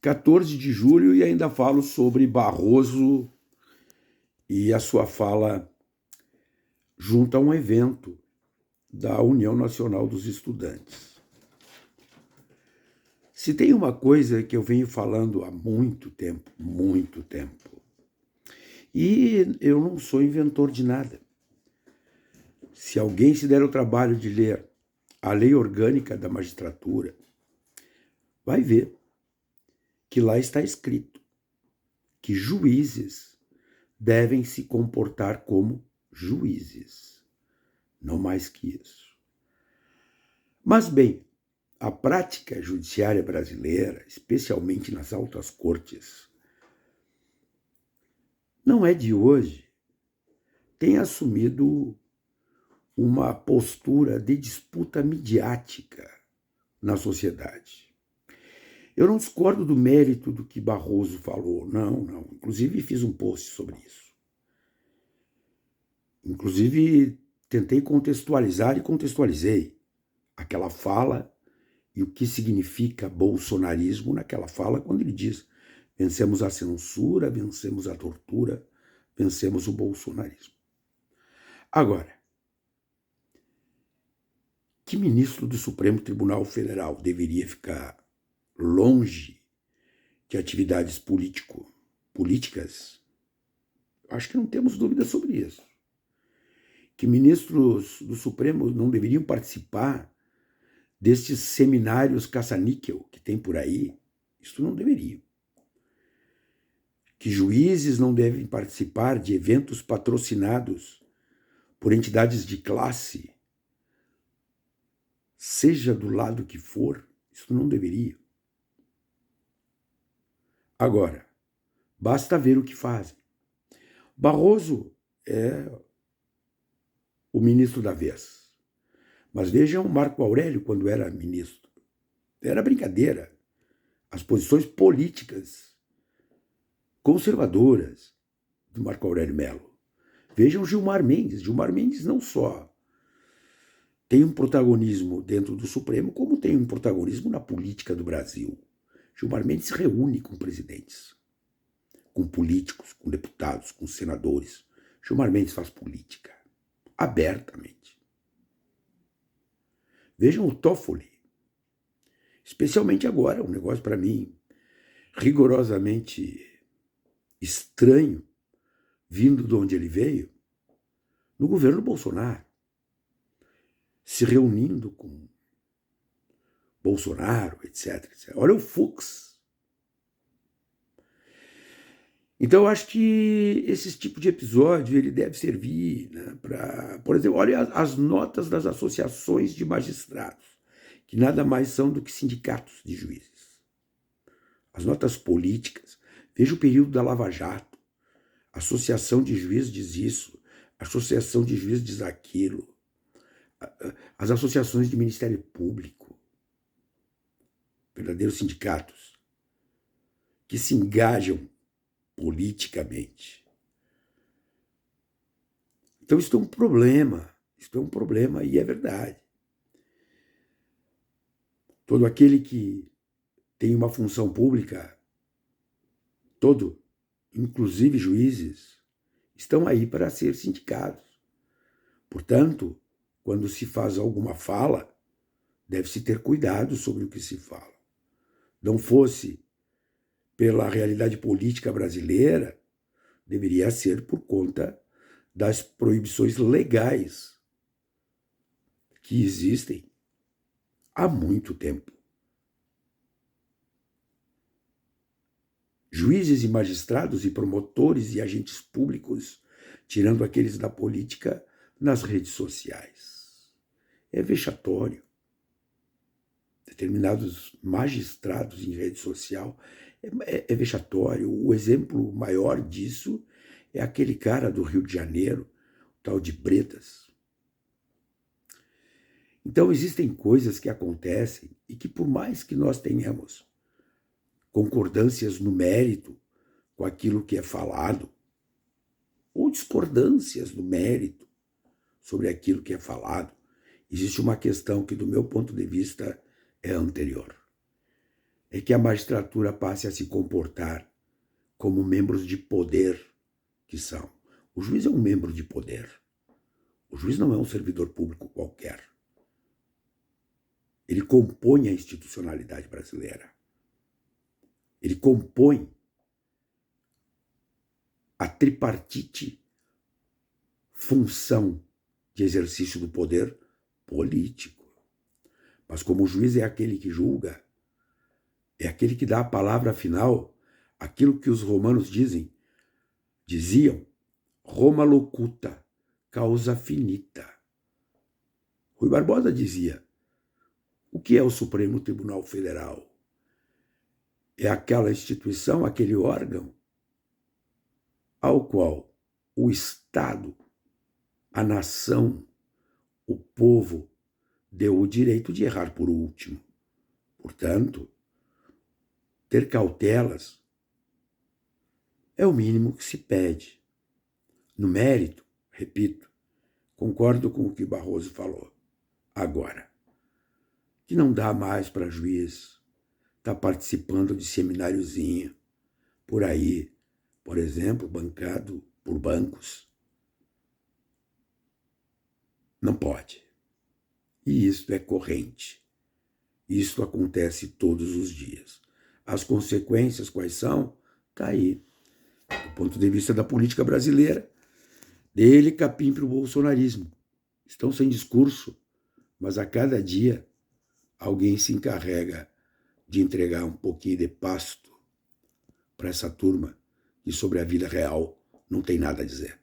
14 de julho e ainda falo sobre Barroso e a sua fala junto a um evento da União Nacional dos Estudantes. Se tem uma coisa que eu venho falando há muito tempo, e eu não sou inventor de nada. Se alguém se der o trabalho de ler a Lei Orgânica da Magistratura, vai ver que lá está escrito que juízes devem se comportar como juízes, não mais que isso. Mas, bem, a prática judiciária brasileira, especialmente nas altas cortes, não é de hoje, tem assumido uma postura de disputa midiática na sociedade. Eu não discordo do mérito do que Barroso falou, não. Inclusive fiz um post sobre isso. Inclusive tentei contextualizar e contextualizei aquela fala e o que significa bolsonarismo naquela fala quando ele diz: vencemos a censura, vencemos a tortura, vencemos o bolsonarismo. Agora, que ministro do Supremo Tribunal Federal deveria ficar longe de atividades políticas? Acho que não temos dúvida sobre isso. Que ministros do Supremo não deveriam participar destes seminários caça-níquel que tem por aí? Isso não deveria. Que juízes não devem participar de eventos patrocinados por entidades de classe, seja do lado que for, isso não deveria. Agora, basta ver o que fazem. Barroso é o ministro da vez. Mas vejam Marco Aurélio quando era ministro. Era brincadeira. As posições políticas conservadoras do Marco Aurélio Melo. Vejam Gilmar Mendes. Gilmar Mendes não só tem um protagonismo dentro do Supremo, como tem um protagonismo na política do Brasil. Gilmar Mendes se reúne com presidentes, com políticos, com deputados, com senadores. Gilmar Mendes faz política, abertamente. Vejam o Toffoli, especialmente agora, um negócio para mim rigorosamente estranho, vindo de onde ele veio, no governo Bolsonaro, se reunindo com Bolsonaro, etc. Olha o Fux. Então, eu acho que esse tipo de episódio ele deve servir, né, para, por exemplo, olha as notas das associações de magistrados, que nada mais são do que sindicatos de juízes. As notas políticas. Veja o período da Lava Jato. A associação de juízes diz isso, a associação de juízes diz aquilo. As associações de Ministério Público, verdadeiros sindicatos, que se engajam politicamente. Então, isso é um problema e é verdade. Todo aquele que tem uma função pública, inclusive juízes, estão aí para ser sindicados. Portanto, quando se faz alguma fala, deve-se ter cuidado sobre o que se fala. Não fosse pela realidade política brasileira, deveria ser por conta das proibições legais que existem há muito tempo. Juízes e magistrados e promotores e agentes públicos, tirando aqueles da política, nas redes sociais. É vexatório. Determinados magistrados em rede social é vexatório. O exemplo maior disso é aquele cara do Rio de Janeiro, o tal de Bretas. Então, existem coisas que acontecem e que, por mais que nós tenhamos concordâncias no mérito com aquilo que é falado, ou discordâncias no mérito sobre aquilo que é falado, existe uma questão que, do meu ponto de vista, é anterior. é que a magistratura passe a se comportar como membros de poder que são. O juiz é um membro de poder. O juiz não é um servidor público qualquer. Ele compõe a institucionalidade brasileira. Ele compõe a tripartite função de exercício do poder político. Mas como o juiz é aquele que julga, é aquele que dá a palavra final, aquilo que os romanos diziam, Roma locuta, causa finita. Rui Barbosa dizia, o que é o Supremo Tribunal Federal? É aquela instituição, aquele órgão ao qual o Estado, a nação, o povo deu o direito de errar por último. Portanto, ter cautelas é o mínimo que se pede. No mérito, repito, concordo com o que Barroso falou. Agora, que não dá mais para juiz estar participando de semináriozinho por aí, por exemplo, bancado por bancos. Não pode. E isso é corrente. Isso acontece todos os dias. As consequências quais são? Está aí. Do ponto de vista da política brasileira, dele capim para o bolsonarismo. Estão sem discurso, mas a cada dia alguém se encarrega de entregar um pouquinho de pasto para essa turma que sobre a vida real não tem nada a dizer.